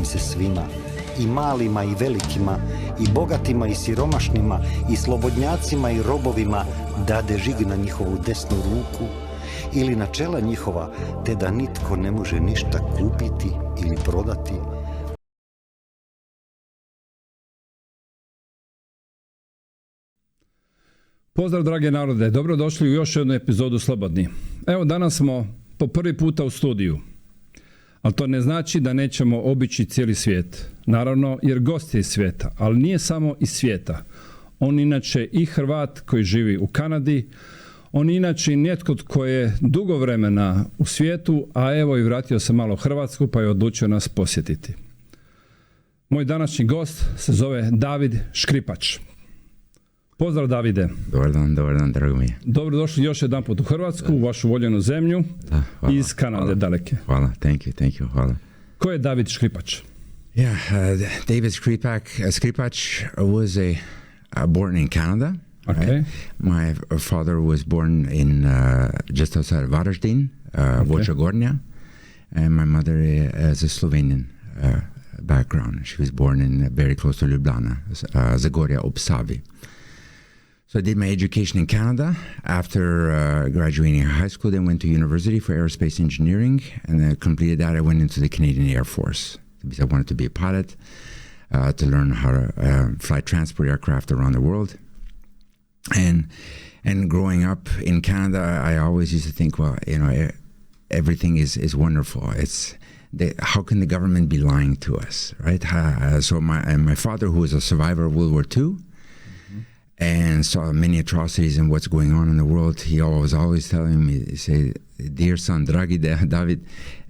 im se svima, i malima i velikima, i bogatima i siromašnima, i slobodnjacima i robovima, dade žig na njihovu desnu ruku ili na čela njihova, te da nitko ne može ništa kupiti ili prodati. Pozdrav drage narode, dobrodošli u još jednu epizodu Slobodni. Evo danas smo po prvi puta u studiju, ali to ne znači da nećemo obići cijeli svijet. Naravno, jer gost je iz svijeta, ali nije samo iz svijeta. On inače i Hrvat koji živi u Kanadi, on inače i netko tko je dugo vremena u svijetu, a evo i vratio se malo u Hrvatsku pa je odlučio nas posjetiti. Moj današnji gost se zove David Škripač. Pozdrav Davide. Dobar dan, drago mi je. Dobrodošli još jedan put u Hrvatsku, u vašu voljenu zemlju, iz Kanade daleke. Hvala, thank you, hvala. Ko je David Škripač? David Škripač was born in Canada. Okay. Right? My father was born in just outside of Varaždin, Voća Gornja, and my mother has a Slovenian background. She was born in very close to Ljubljana, Zagorja ob Savi. So I did my education in Canada. After graduating high school, then went to university for aerospace engineering, and then completed that. I went into the Canadian Air Force because I wanted to be a pilot, to learn how to fly transport aircraft around the world. And growing up in Canada, I always used to think, well, you know, everything is wonderful. How can the government be lying to us, right? So my father, who was a survivor of World War II, and saw many atrocities and what's going on in the world, he was always telling me, he said, dear son, dragi David,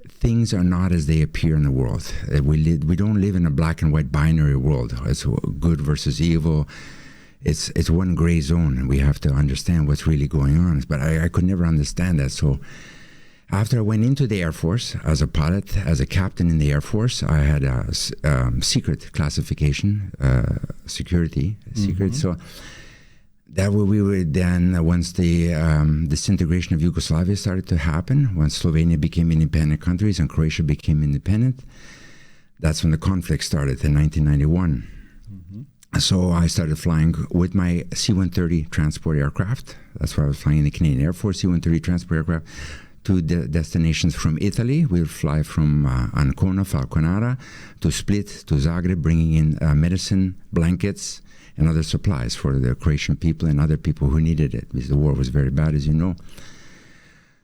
things are not as they appear in the world. We don't live in a black and white binary world. It's good versus evil. It's one gray zone, and we have to understand what's really going on. But I could never understand that. So after I went into the Air Force as a pilot, as a captain in the Air Force, I had a secret classification, security. So that we were then, once the disintegration of Yugoslavia started to happen, once Slovenia became independent countries and Croatia became independent, that's when the conflict started in 1991. So I started flying with my C-130 transport aircraft. That's why I was flying in the Canadian Air Force, C-130 transport aircraft, to the destinations from Italy. We would fly from Ancona, Falconara, to Split, to Zagreb, bringing in medicine, blankets, and other supplies for the Croatian people and other people who needed it, because the war was very bad, as you know.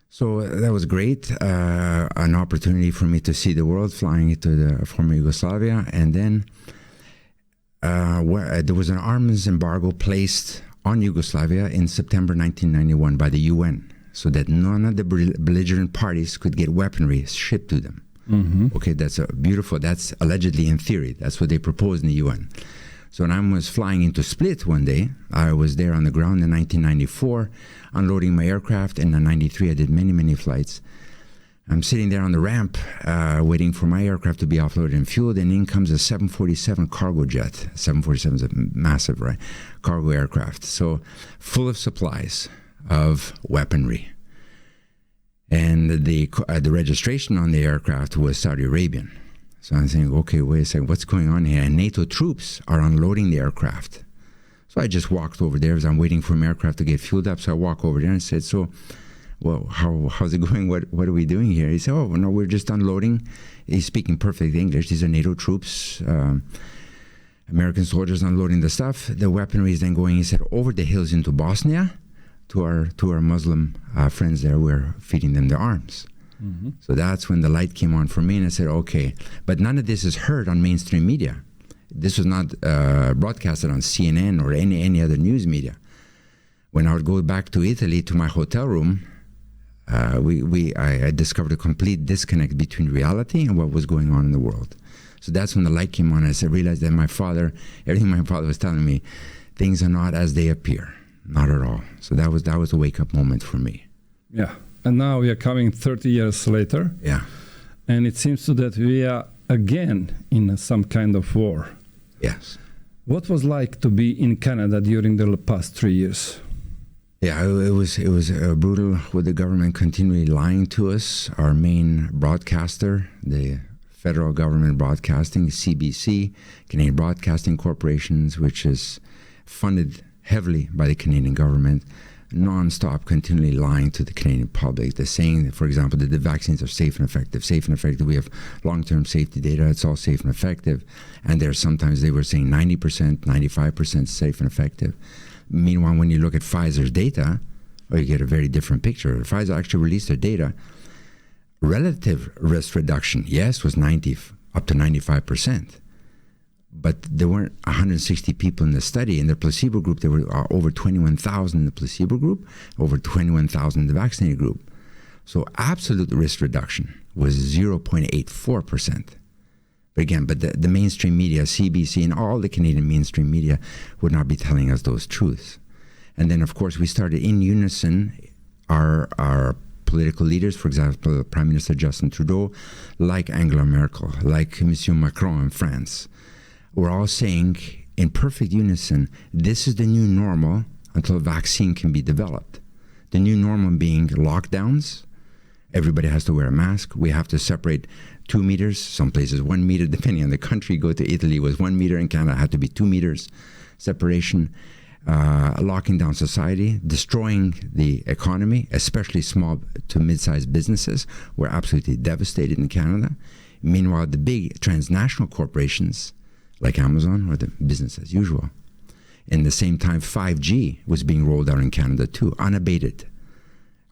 So that was great, an opportunity for me to see the world, flying into the former Yugoslavia. And then there was an arms embargo placed on Yugoslavia in September 1991 by the UN, so that none of the belligerent parties could get weaponry shipped to them. Okay, that's that's allegedly in theory. That's what they proposed in the UN. So when I was flying into Split one day, I was there on the ground in 1994, unloading my aircraft, and in 93 I did many flights. I'm sitting there on the ramp, waiting for my aircraft to be offloaded and fueled, and in comes a 747 cargo jet. 747 is a massive, right, cargo aircraft. So full of supplies of weaponry. And the registration on the aircraft was Saudi Arabian. So I'm saying, okay, wait a second, what's going on here? And NATO troops are unloading the aircraft. So I just walked over there as I'm waiting for my aircraft to get fueled up. So I walk over there and said, so, well, how's it going? What are we doing here? He said, oh, no, we're just unloading. He's speaking perfect English. These are NATO troops, American soldiers unloading the stuff. The weaponry is then going, he said, over the hills into Bosnia to our Muslim friends there. We're feeding them their arms. So that's when the light came on for me, and I said, okay, but none of this is heard on mainstream media. This was not broadcasted on CNN or any other news media. When I would go back to Italy to my hotel room, I discovered a complete disconnect between reality and what was going on in the world. So that's when the light came on, and I realized that everything my father was telling me, things are not as they appear, not at all. So that was a wake-up moment for me. Yeah. And now we are coming 30 years later. Yeah. And it seems that we are again in some kind of war. Yes. What was like to be in Canada during the past 3 years? Yeah, it was brutal with the government continually lying to us. Our main broadcaster, the federal government broadcasting, CBC, Canadian Broadcasting Corporations, which is funded heavily by the Canadian government, non-stop, continually lying to the Canadian public. They're saying, for example, that the vaccines are safe and effective. Safe and effective. We have long-term safety data. It's all safe and effective. And there's sometimes they were saying 90%, 95% safe and effective. Meanwhile, when you look at Pfizer's data, you get a very different picture. Pfizer actually released their data. Relative risk reduction, yes, was 90 up to 95%. But there weren't 160 people in the study. In the placebo group, there were over 21,000 in the placebo group, over 21,000 in the vaccinated group. So absolute risk reduction was 0.84%. But again, the mainstream media, CBC, and all the Canadian mainstream media would not be telling us those truths. And then, of course, we started in unison, our political leaders, for example, Prime Minister Justin Trudeau, like Angela Merkel, like Monsieur Macron in France, we're all saying in perfect unison, this is the new normal until a vaccine can be developed. The new normal being lockdowns. Everybody has to wear a mask. We have to separate 2 meters, some places 1 meter, depending on the country. Go to Italy, it was 1 meter. In Canada, it had to be 2 meters separation. Locking down society, destroying the economy, especially small to mid-sized businesses. Were absolutely devastated in Canada. Meanwhile, the big transnational corporations, like Amazon, were the business as usual. In the same time, 5G was being rolled out in Canada too, unabated.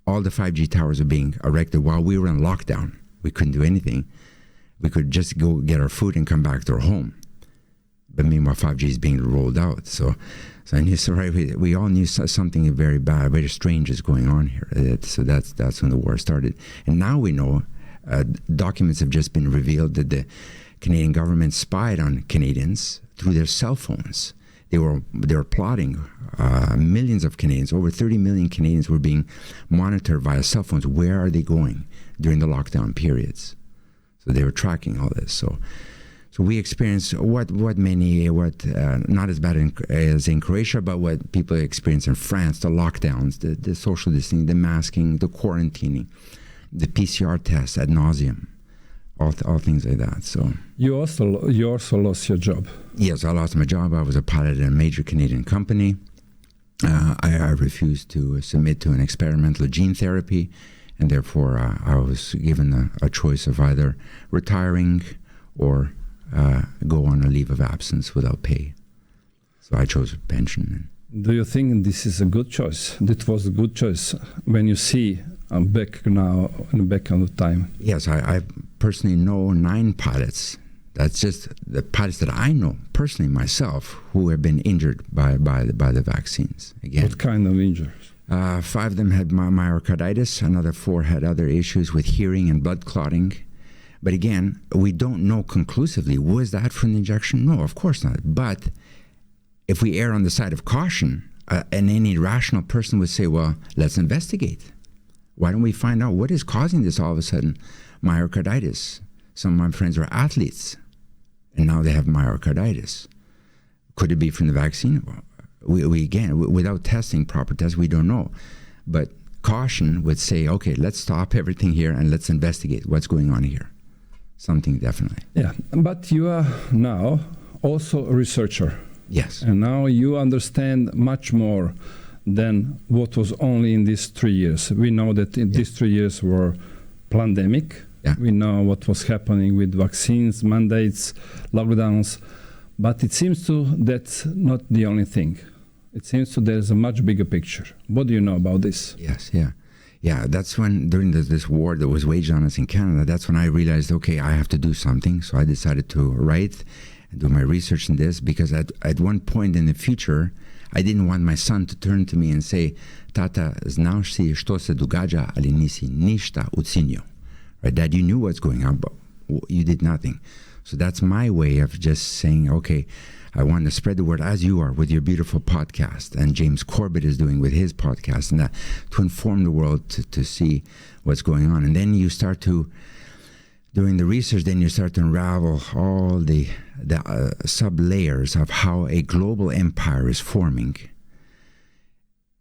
All the 5G towers are being erected while we were in lockdown. We couldn't do anything. We could just go get our food and come back to our home. But meanwhile, 5G is being rolled out. So I knew, we all knew something very bad, very strange is going on here. So that's when the war started. And now we know, documents have just been revealed that the Canadian government spied on Canadians through their cell phones. They were plotting. Millions of Canadians, over 30 million Canadians, were being monitored via cell phones. Where are they going during the lockdown periods? So they were tracking all this. So we experienced what not as bad as in Croatia, but what people experience in France: the lockdowns, the social distancing, the masking, the quarantining, the PCR tests ad nauseum. All things like that. So you also lost your job. Yes, I lost my job. I was a pilot at a major Canadian company. I refused to submit to an experimental gene therapy, and therefore I was given a choice of either retiring or go on a leave of absence without pay. So I chose a pension. Do you think this is a good choice? That was a good choice when you see back now and back on the time? Yes, I personally know 9 pilots. That's just the pilots that I know personally myself who have been injured by the vaccines. Again, what kind of injuries? 5 of them had myocarditis. Another 4 had other issues with hearing and blood clotting. But again, we don't know conclusively, was that from the injection? No, of course not. But if we err on the side of caution, and any rational person would say, well, let's investigate. Why don't we find out what is causing this all of a sudden? Myocarditis. Some of my friends were athletes, and now they have myocarditis. Could it be from the vaccine? We again, without testing, proper tests, we don't know. But caution would say, okay, let's stop everything here and let's investigate what's going on here. Something definitely. Yeah, but you are now also a researcher. Yes. And now you understand much more than what was only in these 3 years. We know that these 3 years were pandemic. Yeah. We know what was happening with vaccines, mandates, lockdowns. But it seems to that's not the only thing. It seems to there's a much bigger picture. What do you know about this? Yes, yeah. Yeah, that's when, during this war that was waged on us in Canada, that's when I realized, okay, I have to do something. So I decided to write and do my research in this, because at one point in the future, I didn't want my son to turn to me and say, Tata, znaš si što se događa, ali nisi ništa učinio. Right, Dad, you knew what's going on, but you did nothing. So that's my way of just saying, okay, I want to spread the word as you are with your beautiful podcast, and James Corbett is doing with his podcast, and that to inform the world to see what's going on. And then you start to, doing the research, then you start to unravel all the sub-layers of how a global empire is forming.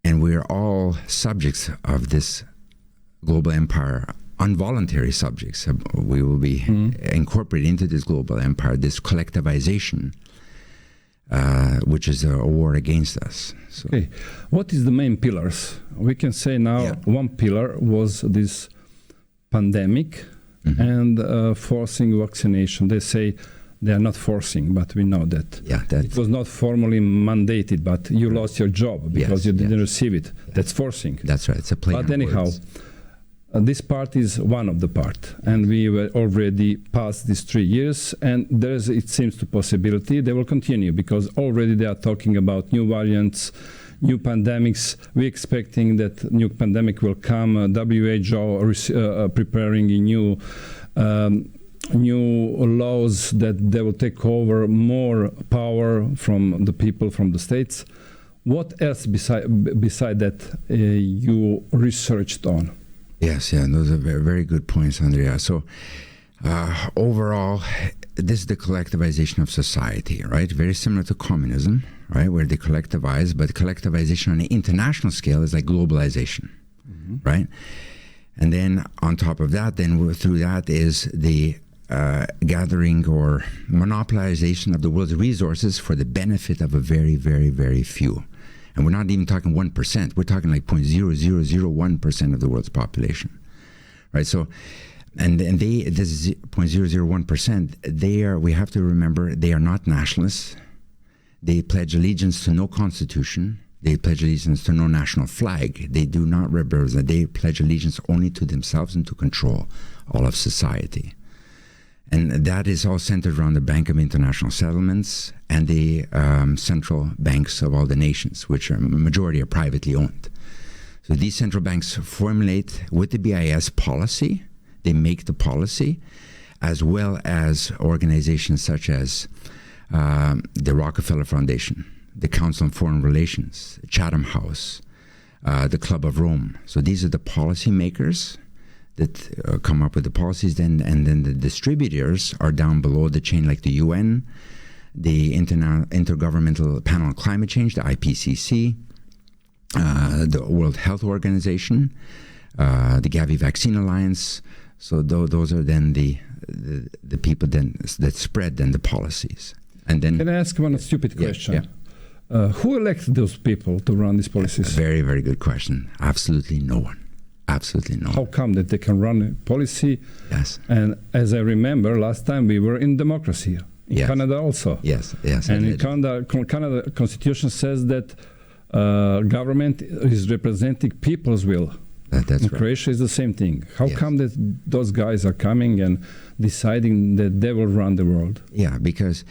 And we're all subjects of this global empire involuntary subjects. We will be incorporated into this global empire, this collectivization, which is a war against us. So. Okay. What is the main pillars? We can say now one pillar was this pandemic and forcing vaccination. They say they are not forcing, but we know that. It was not formally mandated, but you lost your job because you didn't receive it. That's forcing. That's right. It's a play on But anyhow, words. This part is one of the part, and we were already past these 3 years, and there is, it seems, to possibility they will continue because already they are talking about new variants, new pandemics. We're expecting that new pandemic will come. WHO preparing a new laws that they will take over more power from the people, from the states. What else beside that you researched on? Yes, those are very, very good points, Andrea. So overall, this is the collectivization of society, right? Very similar to communism, right? Where they collectivize, but collectivization on an international scale is like globalization, right? And then on top of that, then through that is the gathering or monopolization of the world's resources for the benefit of a very, very, very few. And we're not even talking 1%. We're talking like 0.0001% of the world's population, right? So, and this is 0.001%. We have to remember, they are not nationalists. They pledge allegiance to no constitution. They pledge allegiance to no national flag. They do not represent. They pledge allegiance only to themselves and to control all of society. And that is all centered around the Bank of International Settlements and the central banks of all the nations, which are majority are privately owned. So these central banks formulate with the BIS policy. They make the policy, as well as organizations such as the Rockefeller Foundation, the Council on Foreign Relations, Chatham House, the Club of Rome. So these are the policy makers that come up with the policies, and then the distributors are down below the chain, like the UN, the Intergovernmental Panel on Climate Change, the IPCC, the World Health Organization, the Gavi Vaccine Alliance. So those are then the people then that spread then the policies. And then, can I ask one stupid question? Who elects those people to run these policies? A very, very good question. Absolutely no one. Absolutely no. How come that they can run a policy? Yes. And as I remember, last time we were in democracy. In Canada also. Yes. And in Canada Constitution says that government is representing people's will. That's in right. Croatia is the same thing. How come that those guys are coming and deciding that they will run the world? Yeah, because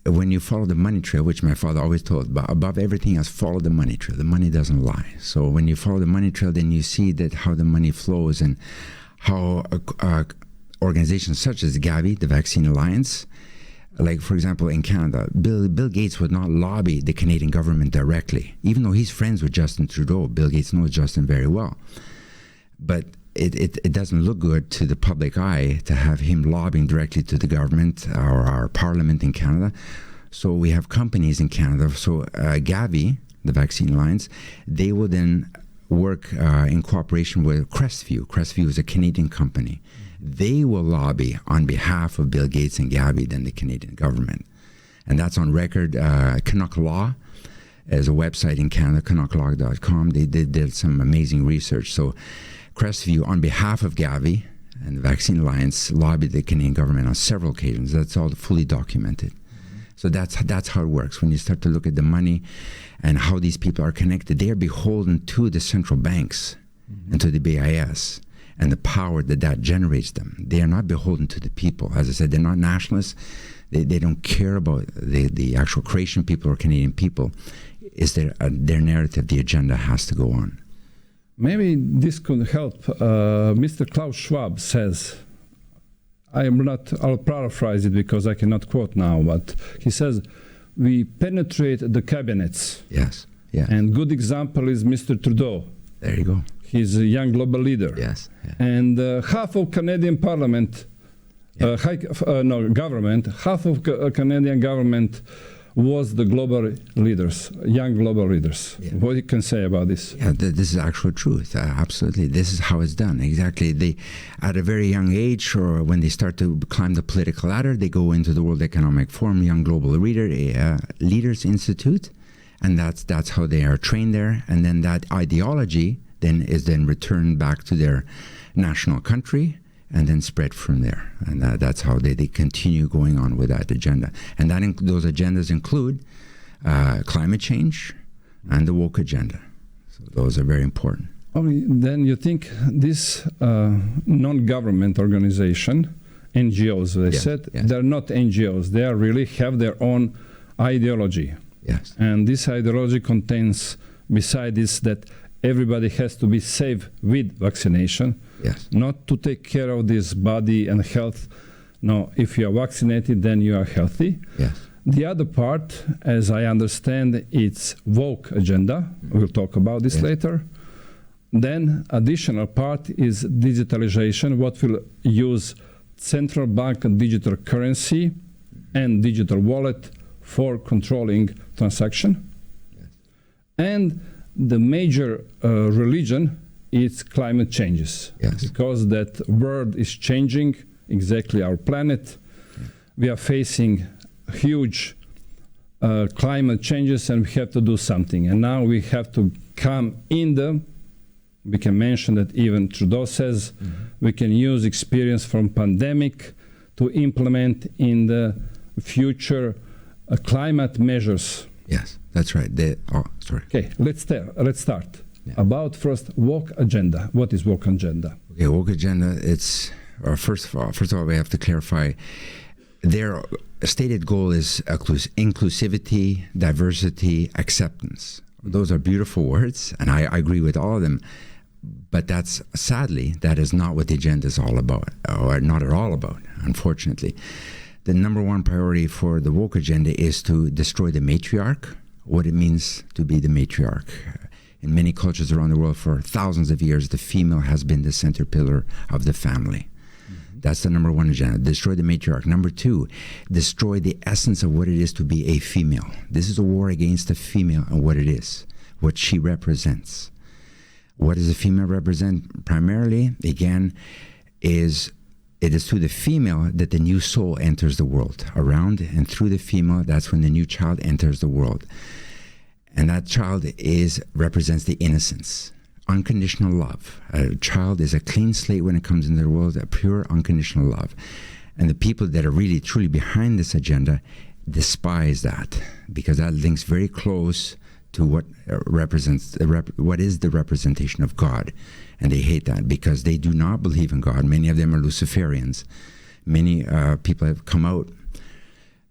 when you follow the money trail, which my father always told, but above everything else, follow the money trail. The money doesn't lie. So when you follow the money trail, then you see that how the money flows and how organizations such as Gavi, the Vaccine Alliance, like for example in Canada, Bill Gates would not lobby the Canadian government directly, even though he's friends with Justin Trudeau. Bill Gates knows Justin very well, but it doesn't look good to the public eye to have him lobbying directly to the government or our parliament in Canada. So we have companies in Canada. So Gavi, the Vaccine Alliance, they will then work in cooperation with Crestview. Crestview is a Canadian company. They will lobby on behalf of Bill Gates and Gavi than the Canadian government. And that's on record. Canuck Law is a website in Canada, canucklaw.com. They did some amazing research. So Crestview, on behalf of Gavi and the Vaccine Alliance, lobbied the Canadian government on several occasions. That's all fully documented. So that's how it works. When you start to look at the money and how these people are connected, they are beholden to the central banks and to the BIS and the power that generates them. They are not beholden to the people. As I said, they're not nationalists. They don't care about the actual Croatian people or Canadian people. Is their narrative, the agenda has to go on. Maybe this could help. Mr. Klaus Schwab says, I'll paraphrase it because I cannot quote now, but he says, we penetrate the cabinets. Yes. Yeah. And good example is Mr. Trudeau. There you go. He's a young global leader. Yes. Yeah. And half of Canadian Parliament, government, half of Canadian government was the global leaders, young global leaders. Yeah. What you can say about this? Yeah, this is actual truth. Absolutely. This is how it's done. Exactly. They, at a very young age, or when they start to climb the political ladder, they go into the World Economic Forum, Young Global Leaders Institute, and that's how they are trained there. And then that ideology is returned back to their national country, and then spread from there. And that's how they continue going on with that agenda. And those agendas include climate change and the woke agenda. So those are very important. Then you think this non-government organization, NGOs, they said, they're not NGOs. They really have their own ideology. Yes. And this ideology contains, besides this, that everybody has to be safe with vaccination. Yes. Not to take care of this body and health. No, if you are vaccinated, then you are healthy. Yes. The other part, as I understand, it's woke agenda. We'll talk about this later. Then additional part is digitalization, what will use central bank digital currency and digital wallet for controlling transaction. Yes. And the major religion is climate changes. Yes. Because that world is changing, exactly our planet. Yeah. We are facing huge climate changes, and we have to do something. And now we have to come we can mention that even Trudeau says we can use experience from pandemic to implement in the future climate measures. Yes, that's right. Okay, let's start. Yeah. About first, woke agenda. What is woke agenda? Okay, woke agenda, first of all, we have to clarify their stated goal is inclusivity, diversity, acceptance. Those are beautiful words, and I agree with all of them. But sadly, that is not what the agenda is all about, or not at all about, unfortunately. The number one priority for the woke agenda is to destroy the matriarch, what it means to be the matriarch. In many cultures around the world for thousands of years, the female has been the center pillar of the family. Mm-hmm. That's the number one agenda, destroy the matriarch. Number two, destroy the essence of what it is to be a female. This is a war against the female and what it is, what she represents. What does a female represent? Primarily, again, it is through the female that the new soul enters the world. Around and through the female, that's when the new child enters the world. And that child represents the innocence, unconditional love. A child is a clean slate when it comes into the world, a pure, unconditional love. And the people that are really, truly behind this agenda despise that, because that links very close to what is the representation of God. And they hate that because they do not believe in God. Many of them are Luciferians. Many people have come out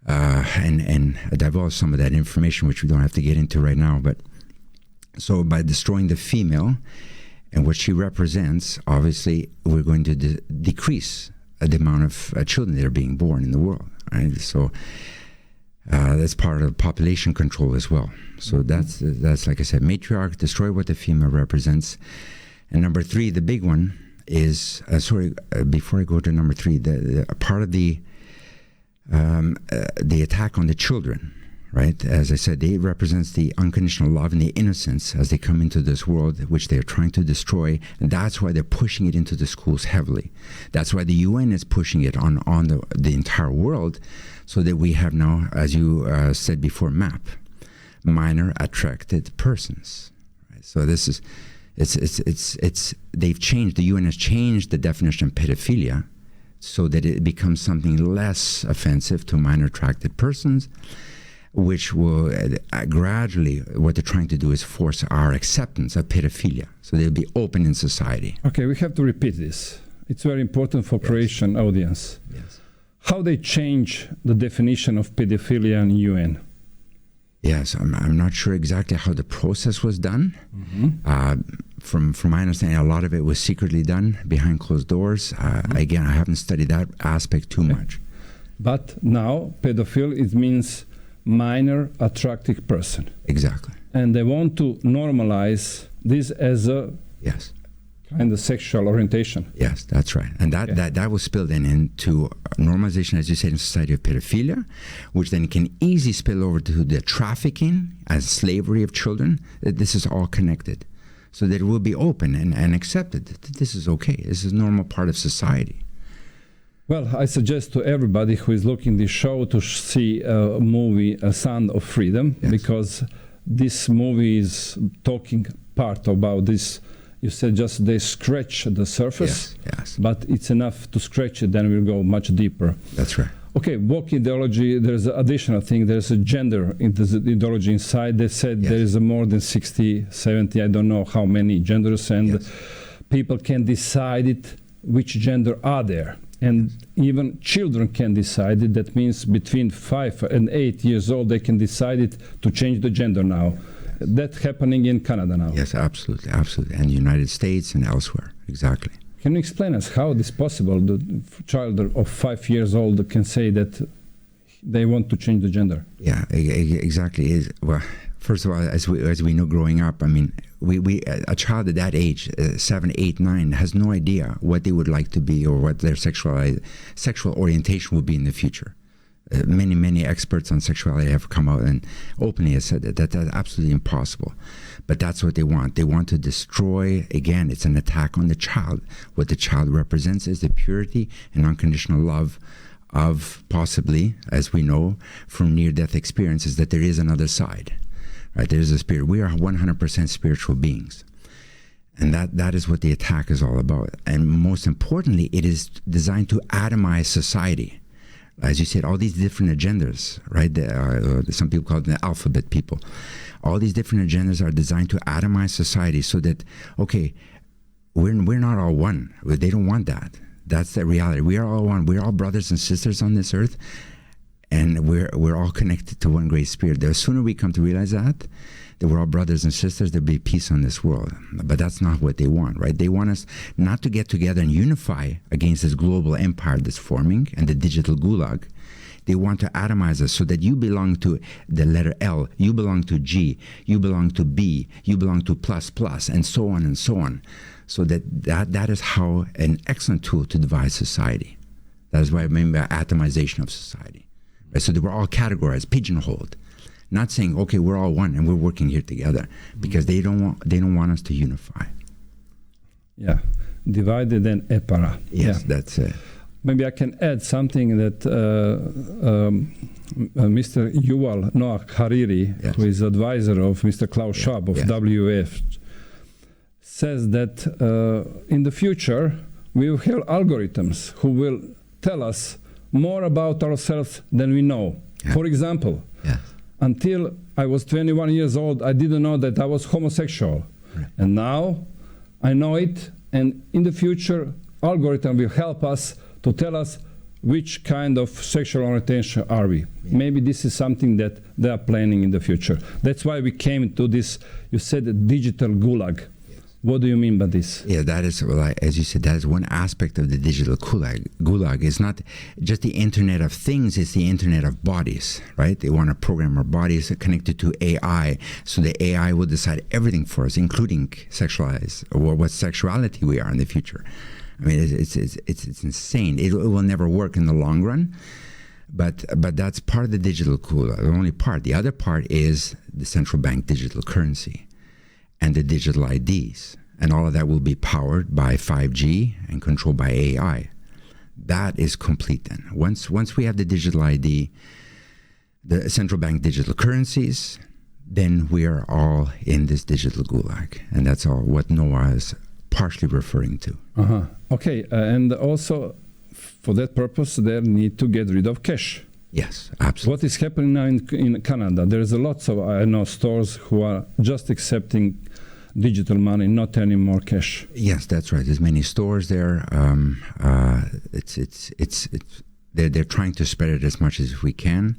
and divulge some of that information, which we don't have to get into right now. But so by destroying the female and what she represents, obviously we're going to decrease the amount of children that are being born in the world. Right? So that's part of population control as well. So that's like I said, matriarch, destroy what the female represents. And number three, the big one is before I go to number three, the part of the attack on the children, right? As I said, it represents the unconditional love and the innocence as they come into this world, which they're trying to destroy. And that's why they're pushing it into the schools heavily. That's why the UN is pushing it on the entire world, so that we have now, as you said before, MAP, minor attracted persons. Right? So this is, they've changed, the UN has changed the definition of pedophilia so that it becomes something less offensive to minor attracted persons, which will gradually, what they're trying to do is force our acceptance of pedophilia. So they'll be open in society. Okay, we have to repeat this. It's very important for Croatian audience. Yes. How they change the definition of pedophilia in UN? Yes, I'm not sure exactly how the process was done. Mm-hmm. From my understanding, a lot of it was secretly done behind closed doors. Again, I haven't studied that aspect too much. But now, pedophile, it means minor attractive person. Exactly. And they want to normalize this as a kind of sexual orientation. Yes, that's right. And that was spilled into normalization, as you said, in society of pedophilia, which then can easily spill over to the trafficking and slavery of children. This is all connected. So that it will be open and accepted. This is okay. This is a normal part of society. Well, I suggest to everybody who is looking this show to see a movie, A Sound of Freedom, Yes. because this movie is talking part about this. You said just they scratch the surface, Yes. but it's enough to scratch it, then we'll go much deeper. That's right. Okay, woke ideology, there's an additional thing, there's a gender ideology inside. They said Yes. there is more than 60, 70, I don't know how many genders, and Yes. people can decide it, which gender are there. And even children can decide it. That means between 5 and 8 years old, they can decide it to change the gender now. That's happening in Canada now. Yes, absolutely, absolutely. And the United States and elsewhere, exactly. Can you explain us how it is possible the child of 5 years old can say that they want to change the gender? Yeah, exactly. Well, first of all, as we know growing up, I mean, a child at that age, 7, 8, 9, has no idea what they would like to be or what their sexual orientation will be in the future. Many experts on sexuality have come out and openly have said that that's absolutely impossible. But that's what they want. They want to destroy, again, it's an attack on the child. What the child represents is the purity and unconditional love of, possibly, as we know from near-death experiences, that there is another side. Right? There is a spirit. We are 100% spiritual beings. And that is what the attack is all about. And most importantly, it is designed to atomize society. As you said, all these different agendas, right? Some people call them the alphabet people. All these different agendas are designed to atomize society so that, okay, we're not all one. They don't want that. That's the reality. We are all one. We're all brothers and sisters on this earth, and we're all connected to one great spirit. The sooner we come to realize that we're all brothers and sisters, there'll be peace on this world. But that's not what they want, right? They want us not to get together and unify against this global empire that's forming and the digital gulag. They want to atomize us so that you belong to the letter L, you belong to G, you belong to B, you belong to plus, and so on and so on. So that is how an excellent tool to divide society. That is what I mean by atomization of society. Right? So that we're all categorized, pigeonholed. Not saying, okay, we're all one and we're working here together, because they don't want us to unify. Yeah, divided and epara. Yes, yeah. That's it. Maybe I can add something that Mr. Yuval Noah Hariri, Yes. who is advisor of Mr. Klaus Schwab of Yes. WF, says that in the future we will have algorithms who will tell us more about ourselves than we know. Yeah. For example, Yes. until I was 21 years old, I didn't know that I was homosexual. Right. And now I know it, and in the future, algorithm will help us to tell us which kind of sexual orientation are we. Yeah. Maybe this is something that they are planning in the future. That's why we came to this, you said, digital gulag. Yes. What do you mean by this? Yeah, that is, well, as you said, that is one aspect of the digital gulag. It's not just the Internet of Things, it's the Internet of bodies, right? They want to program our bodies connected to AI, so the AI will decide everything for us, including sexualize, or what sexuality we are in the future. I mean, it's insane. It will never work in the long run, but that's part of the digital gulag, the only part. The other part is the central bank digital currency and the digital IDs. And all of that will be powered by 5G and controlled by AI. That is complete then. Once we have the digital ID, the central bank digital currencies, then we are all in this digital gulag. And that's all what Noah is partially referring to. Uh-huh. Okay, and also for that purpose, they need to get rid of cash. Yes, absolutely. What is happening now in Canada? There's a lots of, I know, stores who are just accepting digital money, not anymore cash. Yes, that's right. There's many stores there. They're trying to spread it as much as we can.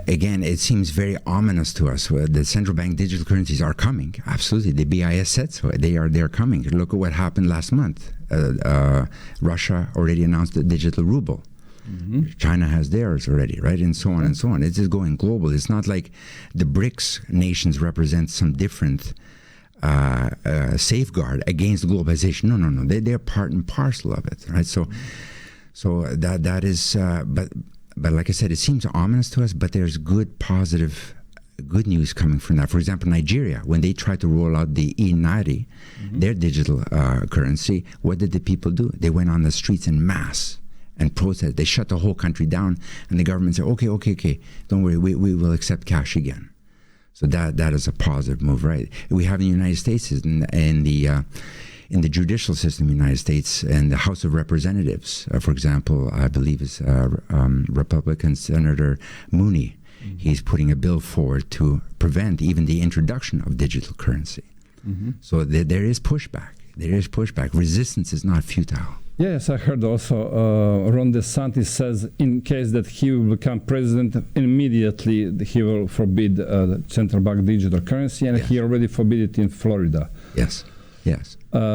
Again, it seems very ominous to us. The central bank digital currencies are coming. Absolutely, the BIS said so. They're coming. Look at what happened last month. Russia already announced the digital ruble. Mm-hmm. China has theirs already, right? And so on and so on. It's just going global. It's not like the BRICS nations represent some different safeguard against globalization. No. They're part and parcel of it, right? So that is. But like I said, it seems ominous to us. But there's good news coming from that. For example, Nigeria, when they tried to roll out the E90, their digital currency, what did the people do? They went on the streets en masse and protested. They shut the whole country down, and the government said, okay, don't worry, we will accept cash again. So that is a positive move, right? We have in the United States, in the judicial system in the United States, and the House of Representatives, for example, I believe it's Republican Senator Mooney. He's putting a bill forward to prevent even the introduction of digital currency. So there is pushback. Resistance is not futile. Yes, I heard also Ron DeSantis says in case that he will become president, immediately he will forbid the central bank digital currency, and he already forbid it in Florida. Yes.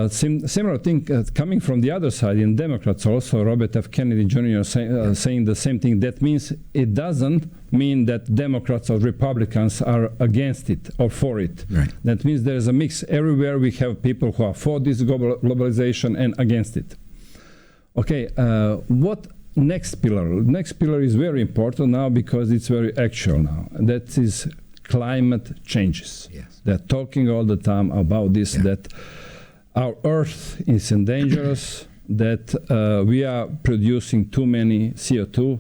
Similar thing coming from the other side in Democrats also. Robert F. Kennedy Jr. saying the same thing. That means it doesn't mean that Democrats or Republicans are against it or for it. Right. That means there is a mix everywhere. We have people who are for this globalization and against it. Okay, what next pillar? Next pillar is very important now because it's very actual now. That is climate changes. Yes. They're talking all the time about this, that our Earth is endangered, that we are producing too many CO2,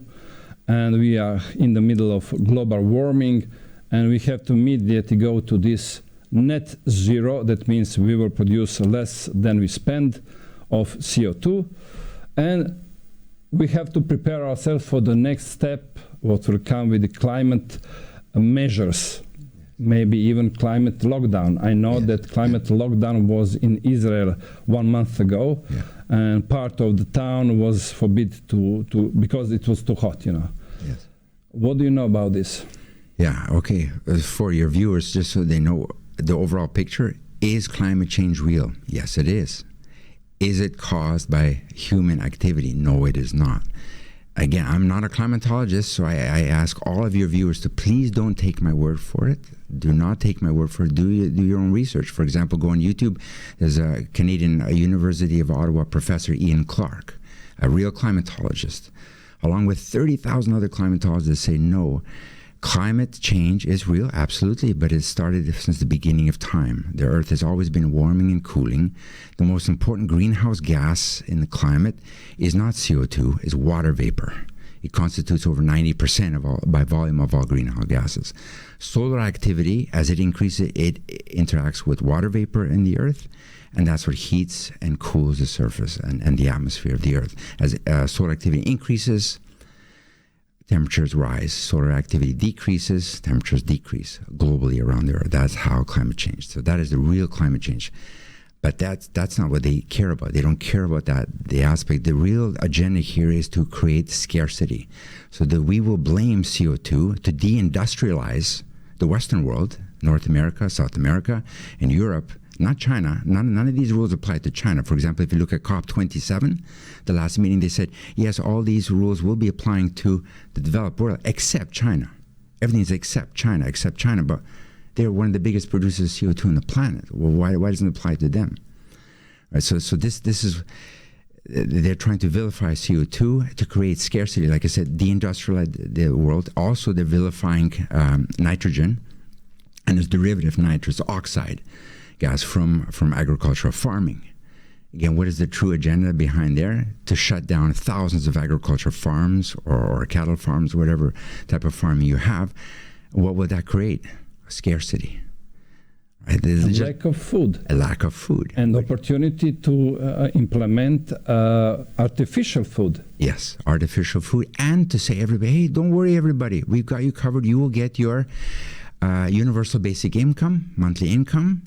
and we are in the middle of global warming, and we have to immediately go to this net zero. That means we will produce less than we spend of CO2, and we have to prepare ourselves for the next step, what will come with the climate measures, maybe even climate lockdown. I know that climate lockdown was in Israel 1 month ago, and part of the town was forbid to because it was too hot, Yes. What do you know about this? Yeah, okay. For your viewers, just so they know the overall picture, is climate change real? Yes, it is. Is it caused by human activity? No, it is not. Again, I'm not a climatologist, so I ask all of your viewers to please don't take my word for it. Do not take my word for it. Do your own research. For example, go on YouTube. There's a Canadian University of Ottawa professor, Ian Clark, a real climatologist, along with 30,000 other climatologists say no. Climate change is real, absolutely, but it started since the beginning of time. The Earth has always been warming and cooling. The most important greenhouse gas in the climate is not CO2, it's water vapor. It constitutes over 90% by volume of all greenhouse gases. Solar activity, as it increases, it interacts with water vapor in the Earth, and that's what heats and cools the surface and the atmosphere of the Earth. As solar activity increases, temperatures rise. Solar activity decreases, temperatures decrease globally around the Earth. That's how climate change. So that is the real climate change. But that's not what they care about. They don't care about that, the aspect. The real agenda here is to create scarcity so that we will blame CO2 to deindustrialize the Western world, North America, South America, and Europe, not China. None of these rules apply to China. For example, if you look at COP27, the last meeting, they said, yes, all these rules will be applying to the developed world except China. Everything's except China, but they're one of the biggest producers of CO2 on the planet. Well, why doesn't it apply to them? Right, so this is, they're trying to vilify CO2 to create scarcity. Like I said, deindustrialize the world. Also, they're vilifying nitrogen and its derivative, nitrous oxide gas from agricultural farming. Again, what is the true agenda behind there? To shut down thousands of agricultural farms or cattle farms, whatever type of farming you have. What will that create? Scarcity. Right? A lack of food. A lack of food. And opportunity to implement artificial food. Yes, artificial food. And to say everybody, hey, don't worry everybody, we've got you covered. You will get your universal basic income, monthly income,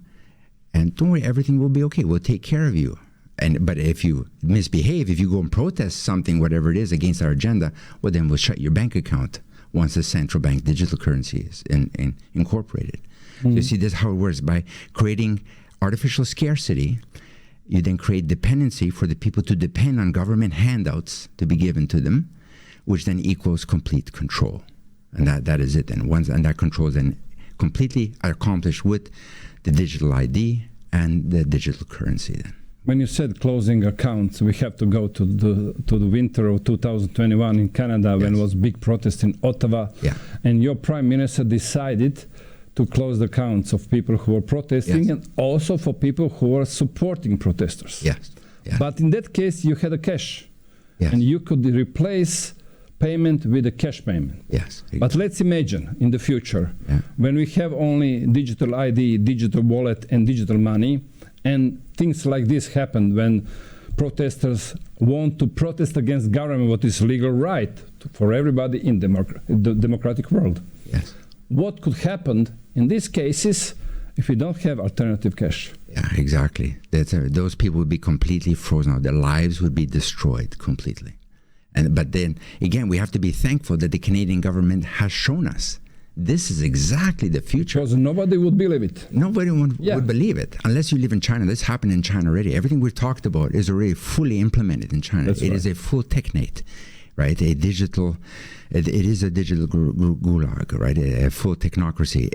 and don't worry, everything will be okay. We'll take care of you. But if you misbehave, if you go and protest something, whatever it is, against our agenda, well, then we'll shut your bank account once the central bank digital currency is incorporated. So you see, this is how it works. By creating artificial scarcity, you then create dependency for the people to depend on government handouts to be given to them, which then equals complete control. And that is it. And that control is then completely accomplished with the digital ID and the digital currency then. When you said closing accounts, we have to go to the winter of 2021 in Canada when there was big protest in Ottawa, and your prime minister decided to close the accounts of people who were protesting and also for people who were supporting protesters. But in that case, you had a cash, and you could replace payment with a cash payment. Exactly. But let's imagine in the future when we have only digital ID, digital wallet, and digital money, and things like this happen when protesters want to protest against government, what is legal right for everybody in the democratic world. What could happen in these cases if we don't have alternative cash? Yeah, exactly. Those people would be completely frozen out. Their lives would be destroyed completely. But then, again, we have to be thankful that the Canadian government has shown us this is exactly the future. Because nobody would believe it. Nobody would believe it. Unless you live in China. This happened in China already. Everything we've talked about is already fully implemented in China. It is a full technate, right? It is a digital gulag, right? A full technocracy.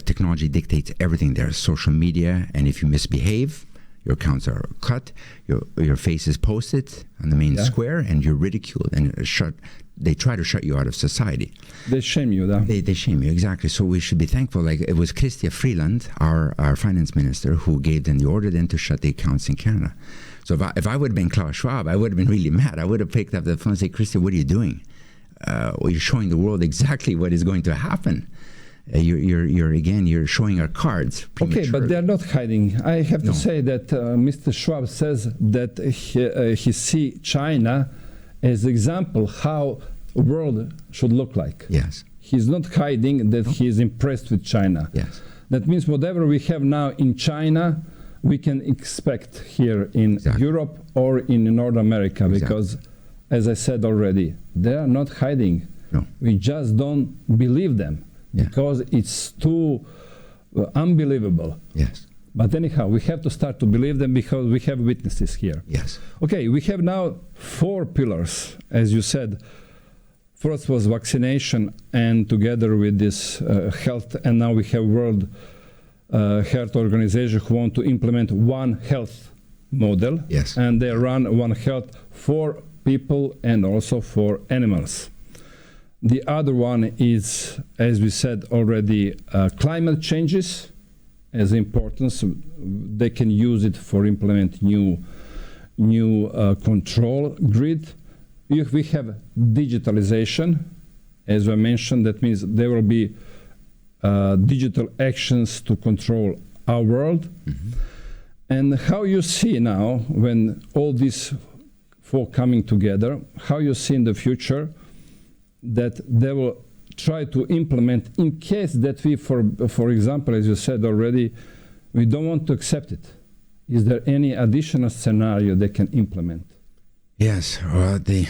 Technology dictates everything there. Social media, and if you misbehave, your accounts are cut, your face is posted on the main square, and you're ridiculed and shut. They try to shut you out of society. They shame you, though. They shame you, exactly. So we should be thankful. Like it was Chrystia Freeland, our finance minister, who gave them the order then to shut the accounts in Canada. So if I would have been Klaus Schwab, I would have been really mad. I would have picked up the phone and said, Chrystia, what are you doing? Well, you're showing the world exactly what is going to happen. You're showing our cards. Okay, but they're not hiding. I have to say that Mr. Schwab says that he see China as example how the world should look like. Yes. He's not hiding that he is impressed with China. Yes. That means whatever we have now in China, we can expect here in Europe or in North America, because, as I said already, they are not hiding. No. We just don't believe them. Because it's too unbelievable. Yes. But anyhow, we have to start to believe them because we have witnesses here. Yes. Okay, we have now 4 pillars, as you said. First was vaccination, and together with this health, and now we have World Health Organization who want to implement One Health model. Yes. And they run One Health for people and also for animals. The other one is, as we said already, climate changes as importance. They can use it for implement new control grid. If we have digitalization, as I mentioned, that means there will be digital actions to control our world. And how you see now, when all these 4 coming together, how you see in the future that they will try to implement in case that we, for example, as you said already, we don't want to accept it. Is there any additional scenario they can implement? Yes, they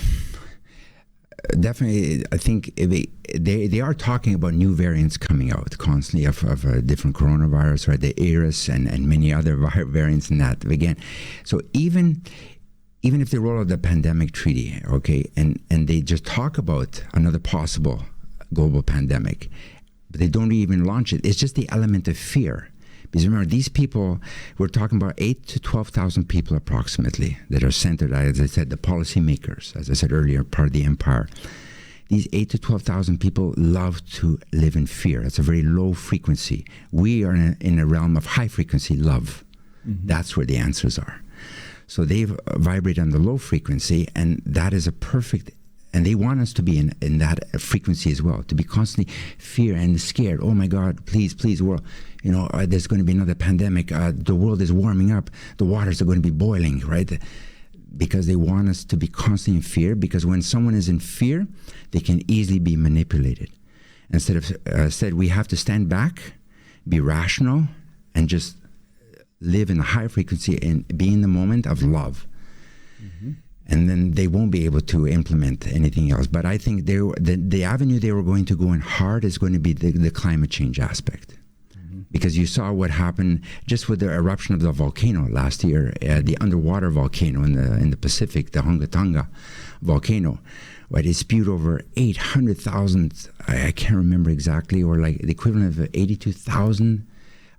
definitely. I think they are talking about new variants coming out constantly of different coronavirus, right? The Eris and many other variants in that. Again, so even if they roll out the pandemic treaty, okay, and they just talk about another possible global pandemic, but they don't even launch it, it's just the element of fear. Because remember, these people, we're talking about 8,000 to 12,000 people approximately that are centered, as I said, the policymakers, as I said earlier, part of the empire. These 8,000 to 12,000 people love to live in fear. It's a very low frequency. We are in a realm of high frequency love. That's where the answers are. So they vibrate on the low frequency, and that is a perfect, and they want us to be in that frequency as well, to be constantly fear and scared. Oh my God, please, world, there's going to be another pandemic. The world is warming up. The waters are going to be boiling, right? Because they want us to be constantly in fear, because when someone is in fear, they can easily be manipulated. Instead, we have to stand back, be rational, and just live in a high frequency and be in the moment of love. And then they won't be able to implement anything else. But I think the avenue they were going to go in hard is going to be the climate change aspect. Because you saw what happened just with the eruption of the volcano last year, the underwater volcano in the Pacific, the Hungatanga volcano. Right, it spewed over 800,000, I can't remember exactly, or like the equivalent of 82,000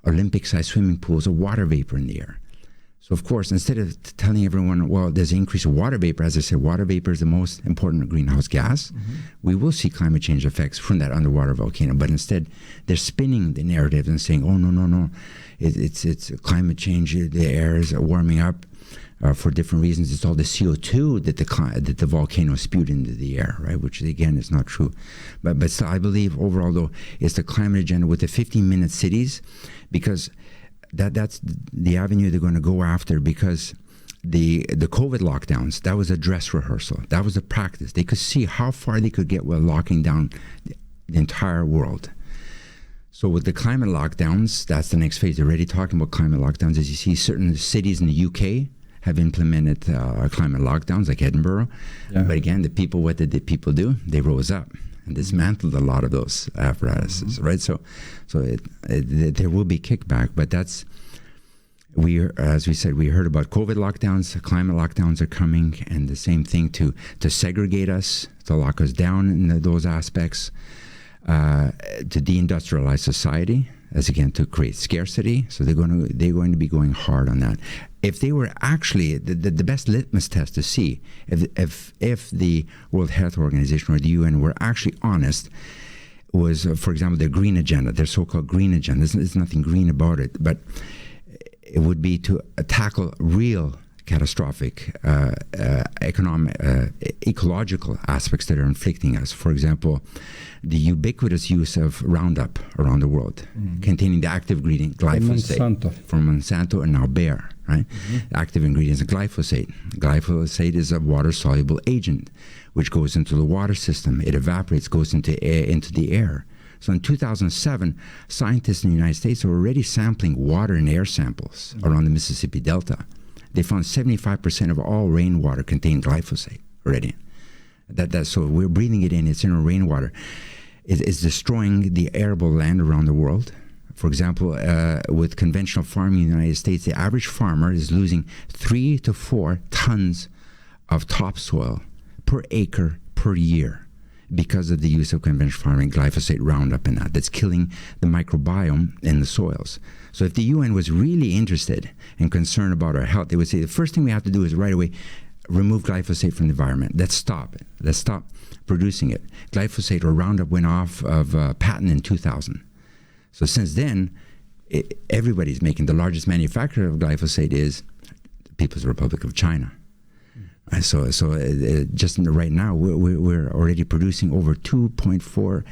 Olympic-sized swimming pools of water vapor in the air. So, of course, instead of telling everyone, well, there's an increase of water vapor, as I said, water vapor is the most important greenhouse gas. We will see climate change effects from that underwater volcano. But instead, they're spinning the narrative and saying, oh, no. It's climate change. The air is warming up for different reasons. It's all the CO2 that the volcano spewed into the air, right? Which, again, is not true. But still, I believe, overall, though, it's the climate agenda with the 15-minute cities, because that's the avenue they're going to go after, because the COVID lockdowns, that was a dress rehearsal. That was a practice. They could see how far they could get while locking down the entire world. So with the climate lockdowns, that's the next phase. They're already talking about climate lockdowns. As you see, certain cities in the UK have implemented climate lockdowns, like Edinburgh. Yeah. But again, what did the people do? They rose up and dismantled a lot of those apparatuses, right? So there will be kickback, but as we said, we heard about COVID lockdowns, climate lockdowns are coming, and the same thing to segregate us, to lock us down in those aspects, to deindustrialize society, as again, to create scarcity. So they're going to be going hard on that. If they were actually, the best litmus test to see if the World Health Organization or the UN were actually honest was, for example, their green agenda, their so-called green agenda. There's nothing green about it, but it would be to tackle real catastrophic economic, ecological aspects that are inflicting us. For example, the ubiquitous use of Roundup around the world, containing the active ingredient glyphosate from Monsanto and now Bayer, right? Active ingredients of glyphosate. Glyphosate is a water-soluble agent, which goes into the water system. It evaporates, goes into the air. So in 2007, scientists in the United States were already sampling water and air samples around the Mississippi Delta. They found 75% of all rainwater contained glyphosate already. So we're breathing it in. It's in our rainwater. It's destroying the arable land around the world. For example, with conventional farming in the United States, the average farmer is losing 3 to 4 tons of topsoil per acre per year because of the use of conventional farming, glyphosate, Roundup, and that's killing the microbiome in the soils. So if the UN was really interested and concerned about our health, they would say the first thing we have to do is right away remove glyphosate from the environment. Let's stop it. Let's stop producing it. Glyphosate or Roundup went off of patent in 2000. So since then, everybody's making. The largest manufacturer of glyphosate is the People's Republic of China. So just right now, we're already producing over 2.4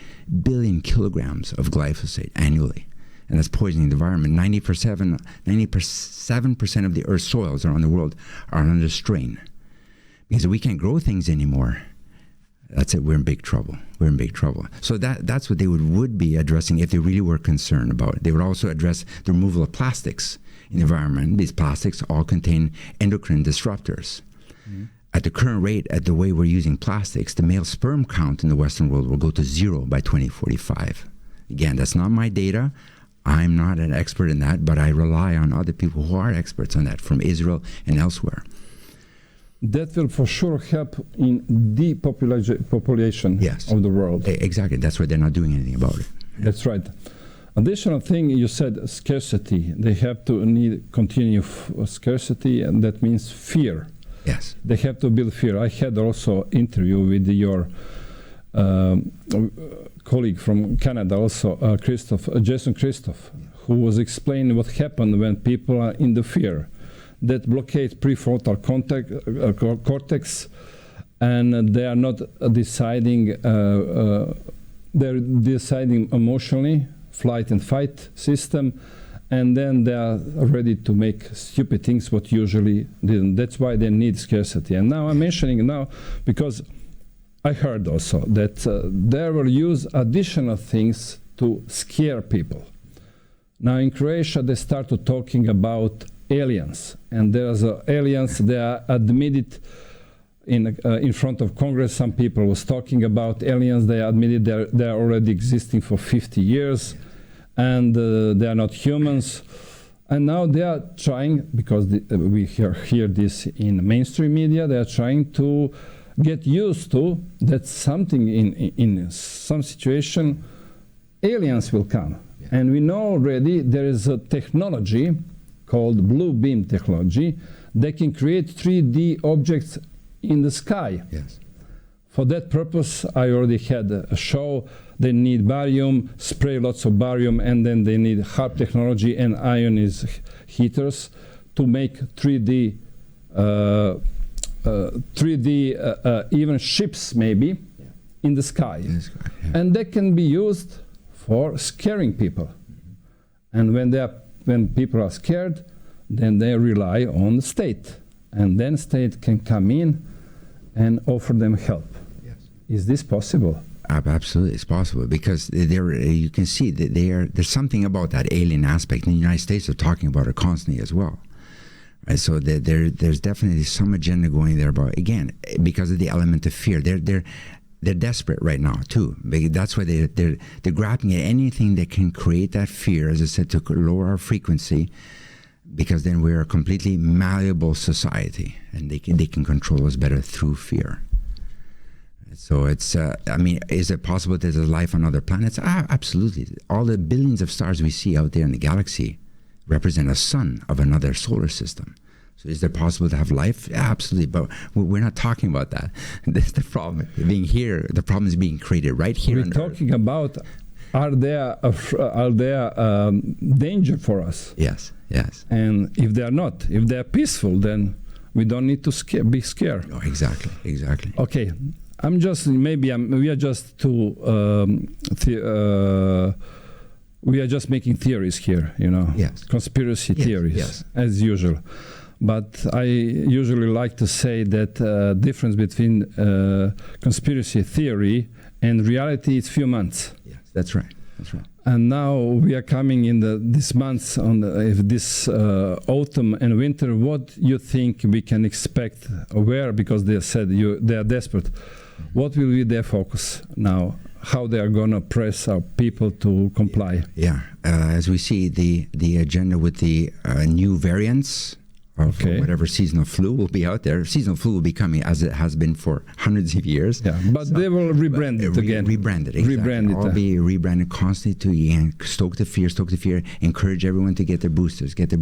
billion kilograms of glyphosate annually. And that's poisoning the environment. 97% of the Earth's soils around the world are under strain. Because if we can't grow things anymore, that's it, we're in big trouble. We're in big trouble. So that's what they would be addressing if they really were concerned about it. They would also address the removal of plastics in the environment. These plastics all contain endocrine disruptors. At the current rate, at the way we're using plastics, the male sperm count in the Western world will go to 0 by 2045. Again, that's not my data. I'm not an expert in that, but I rely on other people who are experts on that from Israel and elsewhere. That will for sure help in depopulation of the world. Exactly. That's why they're not doing anything about it. That's right. Additional thing, you said scarcity. They have to continue scarcity, and that means fear. Yes. They have to build fear. I had also interview with your colleague from Canada, also Jason Christoph, who was explaining what happened when people are in the fear. That blockades prefrontal cortex, and they are not deciding. They're deciding emotionally, flight and fight system, and then they are ready to make stupid things what usually didn't. That's why they need scarcity. And now I'm mentioning now because I heard also that they will use additional things to scare people. Now in Croatia they started talking about aliens, and there's aliens. They are admitted in front of Congress. Some people was talking about aliens. They admitted they are already existing for 50 years, and they are not humans. And now they are trying, because we hear this in mainstream media, they are trying to get used to that something in some situation, aliens will come. Yeah. And we know already there is a technology called blue beam technology that can create 3D objects in the sky. Yes. For that purpose, I already had a show. They need barium, spray lots of barium, and then they need HARP technology and ionize heaters to make 3D even ships maybe in the sky. And that can be used for scaring people. And when people are scared, then they rely on the state. And then state can come in and offer them help. Yes. Is this possible? Absolutely, it's possible, because you can see that there's something about that alien aspect. In the United States, they're talking about it constantly as well. Right? So there's definitely some agenda going there about, again, because of the element of fear. They're desperate right now too. That's why they're grabbing at anything that can create that fear, as I said, to lower our frequency, because then we're a completely malleable society, and they can control us better through fear. So it's, is it possible that there's life on other planets? Absolutely. All the billions of stars we see out there in the galaxy represent a sun of another solar system. So is it possible to have life? Yeah, absolutely. But we're not talking about that. That's the problem. Being here, the problem is being created right here. We're talking about, are there danger for us? Yes, yes. And if they are not, if they are peaceful, then we don't need to be scared. Oh, exactly. Okay. We are just making theories here, Yes. Conspiracy theories, yes. As usual. But I usually like to say that difference between conspiracy theory and reality is few months. Yes, that's right. And now we are coming in this month this autumn and winter. What you think we can expect? Where? Because they said they are desperate. What will be their focus now? How they are going to press our people to comply? Yeah, as we see the agenda with the new variants of whatever seasonal flu will be out there. Seasonal flu will be coming as it has been for hundreds of years. Yeah, but they will rebrand it again. Rebrand it, exactly. Rebrand it. All be rebranded constantly to stoke the fear, encourage everyone to get their boosters, get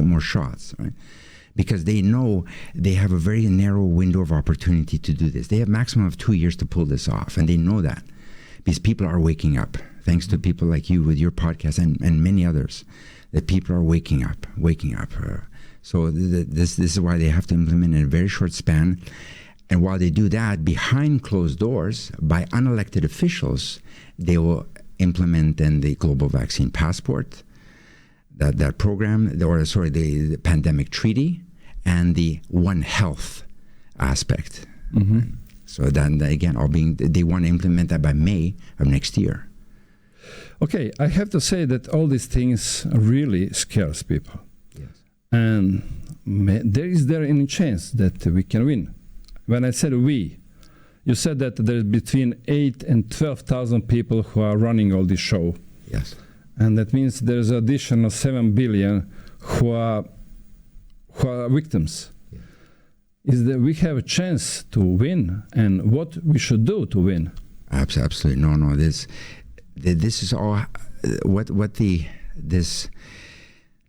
more shots, right? Because they know they have a very narrow window of opportunity to do this. They have maximum of 2 years to pull this off, and they know that. Because people are waking up, thanks to people like you with your podcast and many others, that people are waking up. So this is why they have to implement in a very short span. And while they do that, behind closed doors, by unelected officials, they will implement then the global vaccine passport, that program, the pandemic treaty, and the One Health aspect. Mm-hmm. So then again, they want to implement that by May of next year. Okay, I have to say that all these things really scares people. Yes. And is there any chance that we can win? When I said we, you said that there's between 8 and 12,000 people who are running all this show. Yes. And that means there's additional 7 billion who are victims. Yeah. Is that we have a chance to win, and what we should do to win? Absolutely. No. This is all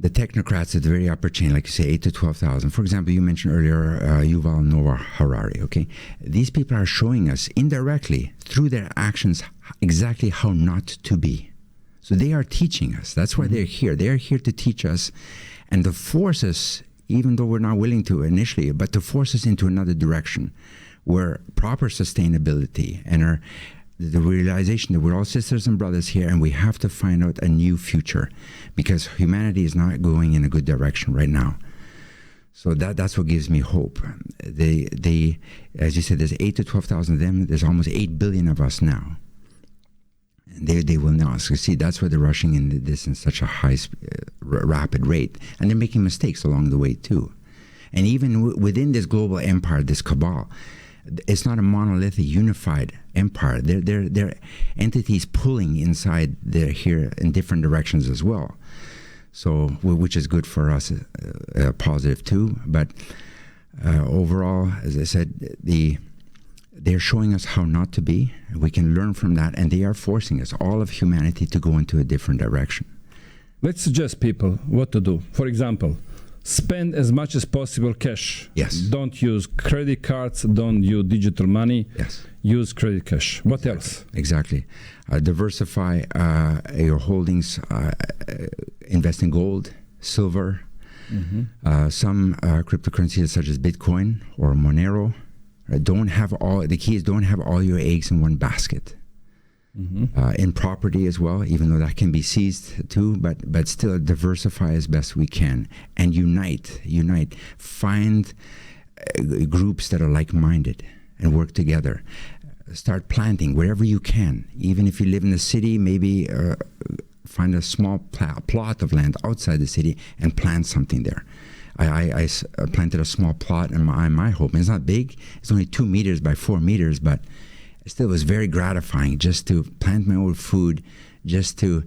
the technocrats at the very upper chain, like you say, 8 to 12,000. For example, you mentioned earlier Yuval Noah Harari. Okay, these people are showing us indirectly through their actions exactly how not to be. So they are teaching us. That's why they're here. They're here to teach us and to force us, even though we're not willing to initially, but to force us into another direction where proper sustainability and the realization that we're all sisters and brothers here, and we have to find out a new future, because humanity is not going in a good direction right now. So that's what gives me hope. They, as you said, there's 8 to 12,000 of them. There's almost 8 billion of us now. And they will now. So see, that's why they're rushing in this in such a high, rapid rate, and they're making mistakes along the way too. And even within this global empire, this cabal, it's not a monolithic, unified empire. They're entities pulling inside. They're here in different directions as well. So, which is good for us, positive too. But overall, as I said, they're showing us how not to be. We can learn from that, and they are forcing us, all of humanity, to go into a different direction. Let's suggest people what to do. For example, spend as much as possible cash. Yes. Don't use credit cards. Don't use digital money. Yes. Use credit cash. What else? Exactly. Diversify your holdings. Invest in gold, silver, some cryptocurrencies such as Bitcoin or Monero. The key is don't have all your eggs in one basket. In property as well, even though that can be seized too, but still diversify as best we can, and unite. Find groups that are like-minded and work together. Start planting wherever you can. Even if you live in the city, maybe find a small plot of land outside the city and plant something there. I planted a small plot in my home. It's not big. It's only 2 meters by 4 meters, but still it was very gratifying just to plant my own food, just to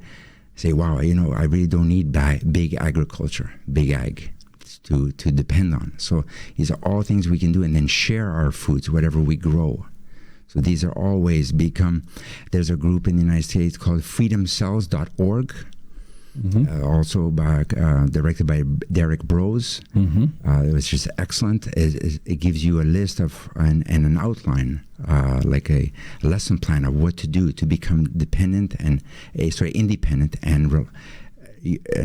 say, wow, I really don't need big agriculture, big ag to depend on. So these are all things we can do, and then share our foods, whatever we grow. So these are all ways there's a group in the United States called freedomcells.org. Also directed by Derek Brose. It was just excellent. It gives you a list of and an outline, like a lesson plan of what to do to become independent and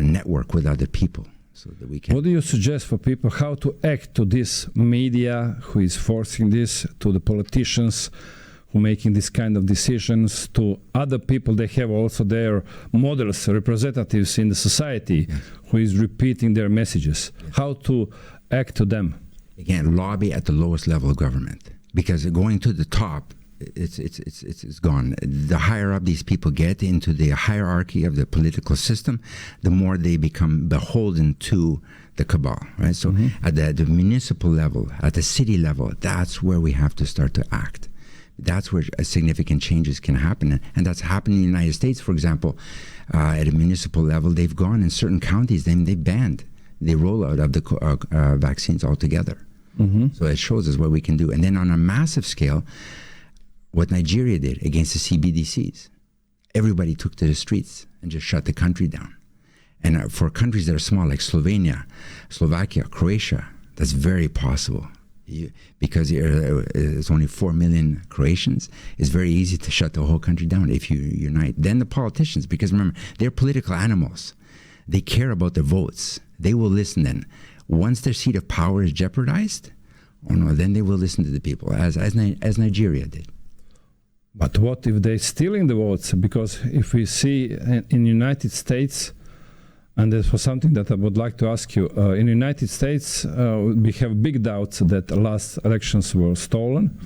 network with other people, so that we can. What do you suggest for people how to act to this media who is forcing this, to the politicians who making this kind of decisions, to other people? They have also their models, representatives in the society, who is repeating their messages. How to act to them? Again, lobby at the lowest level of government, because going to the top, it's gone. The higher up these people get into the hierarchy of the political system, the more they become beholden to the cabal, right? So at the municipal level, at the city level, that's where we have to start to act. That's where significant changes can happen. And that's happened in the United States, for example. At a municipal level, they've gone in certain counties, they banned the rollout of the vaccines altogether. So it shows us what we can do. And then on a massive scale, what Nigeria did against the CBDCs. Everybody took to the streets and just shut the country down. And for countries that are small, like Slovenia, Slovakia, Croatia, that's very possible. Because it's only 4 million Croatians, it's very easy to shut the whole country down if you unite. Then the politicians, because remember, they're political animals. They care about their votes. They will listen then. Once their seat of power is jeopardized, then they will listen to the people, as Nigeria did. But what if they're stealing the votes? Because if we see in the United States, and this was something that I would like to ask you. In the United States, we have big doubts that the last elections were stolen.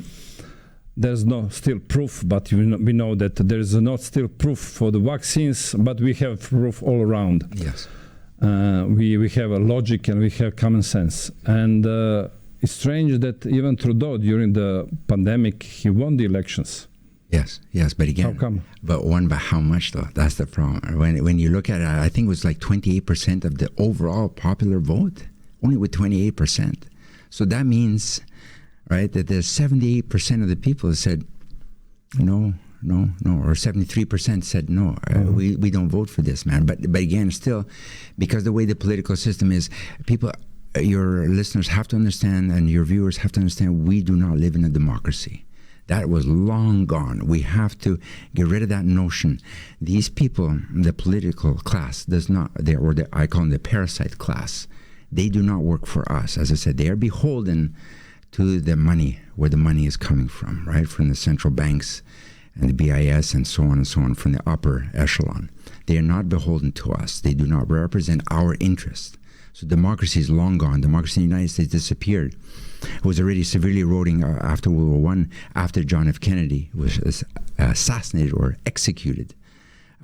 There's no still proof, but we know that there is not still proof for the vaccines, but we have proof all around. Yes. We have a logic and we have common sense. And it's strange that even Trudeau, during the pandemic, he won the elections. Yes, but again, how come? But won by how much though? That's the problem. When you look at it, I think it was like 28% of the overall popular vote, only with 28%. So that means, right, that there's 78% of the people that said no, or 73% said no. We don't vote for this, man. But again, still, because the way the political system is, people, your listeners have to understand, and your viewers have to understand, we do not live in a democracy. That was long gone. We have to get rid of that notion. These people, the political class, I call them the parasite class. They do not work for us. As I said, they are beholden to the money, where the money is coming from, right? From the central banks and the BIS and so on, from the upper echelon. They are not beholden to us. They do not represent our interests. So democracy is long gone. Democracy in the United States disappeared. It was already severely eroding after World War I, after John F. Kennedy was assassinated or executed.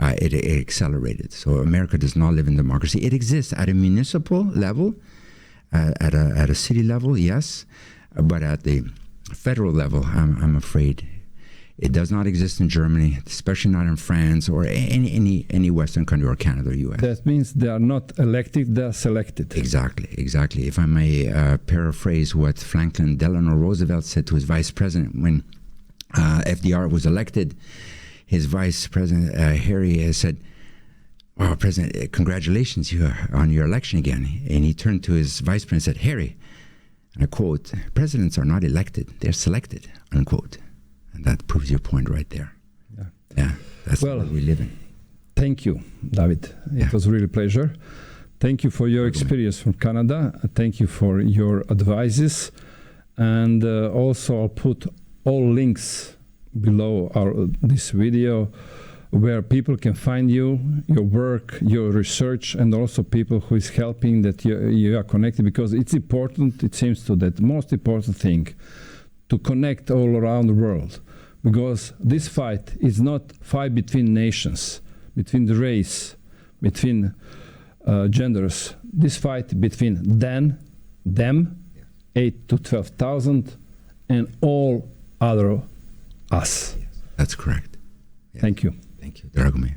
It accelerated. So America does not live in democracy. It exists at a municipal level, at a city level, yes, but at the federal level, I'm afraid it does not exist in Germany, especially not in France or any Western country or Canada or U.S. That means they are not elected, they are selected. Exactly. If I may paraphrase what Franklin Delano Roosevelt said to his vice president when FDR was elected, his vice president, Harry, said, "Wow, President, congratulations on your election again." And he turned to his vice president and said, "Harry," and I quote, "presidents are not elected, they're selected," unquote. And that proves your point right there. Yeah, that's what we live in. Thank you, David. It was really a pleasure. Thank you for your experience from Canada. Thank you for your advices. And also I'll put all links below this video where people can find you, your work, your research, and also people who is helping that you are connected, because it's important, it seems to that most important thing, to connect all around the world, because this fight is not fight between nations, between the race, between genders. This fight between them, 8 to 12,000, and all other us. That's correct. Yes. Thank you. Thank you, Dragomir.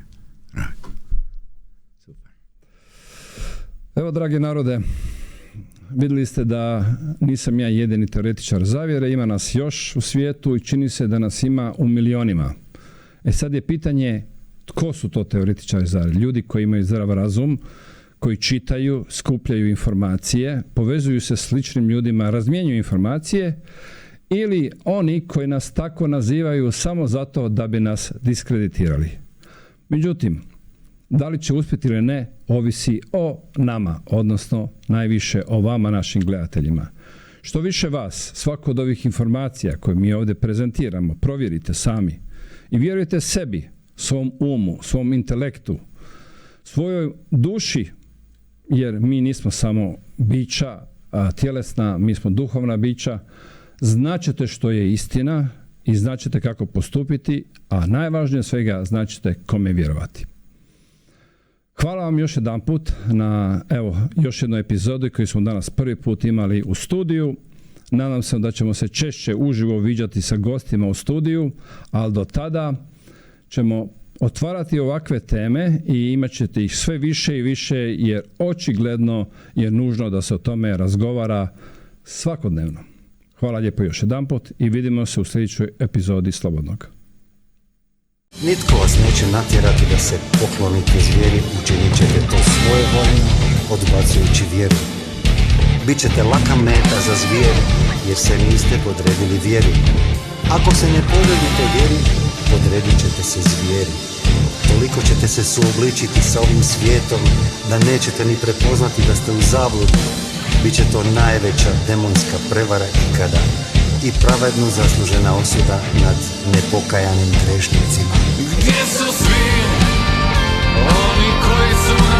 Super. Evo, dragi narode, vidjeli ste da nisam ja jedini teoretičar zavjere, ima nas još u svijetu i čini se da nas ima u milionima. Sad je pitanje tko su to teoretičari zavjere? Ljudi koji imaju zdrav razum, koji čitaju, skupljaju informacije, povezuju se s sličnim ljudima, razmjenjuju informacije, ili oni koji nas tako nazivaju samo zato da bi nas diskreditirali. Međutim, da li će uspjeti ili ne, ovisi o nama, odnosno najviše o vama, našim gledateljima. Što više vas, svako od ovih informacija koje mi ovdje prezentiramo, provjerite sami i vjerujte sebi, svom umu, svom intelektu, svojoj duši, jer mi nismo samo bića tjelesna, mi smo duhovna bića. Značite što je istina i značite kako postupiti, a najvažnije svega značite kome vjerovati. Hvala vam još jedan put na još jednoj epizodi koju smo danas prvi put imali u studiju. Nadam se da ćemo se češće uživo viđati sa gostima u studiju, ali do tada ćemo otvarati ovakve teme i imat ćete ih sve više i više, jer očigledno je nužno da se o tome razgovara svakodnevno. Hvala lijepo još jedanput i vidimo se u sljedećoj epizodi Slobodnog. Nitko vas neće natjerati da se poklonite zvijeri, učinit ćete to svojevoljno, odbacujući vjeru. Bićete laka meta za zvijer, jer se niste podredili vjeri. Ako se ne podredite vjeri, podredit ćete se zvijeri. Toliko ćete se suobličiti sa ovim svijetom, da nećete ni prepoznati da ste u zabludi. Biće to najveća demonska prevara ikada i pravedno zaslužena osuda nad nepokajanim grešnicima. Gdje su svi oni koji su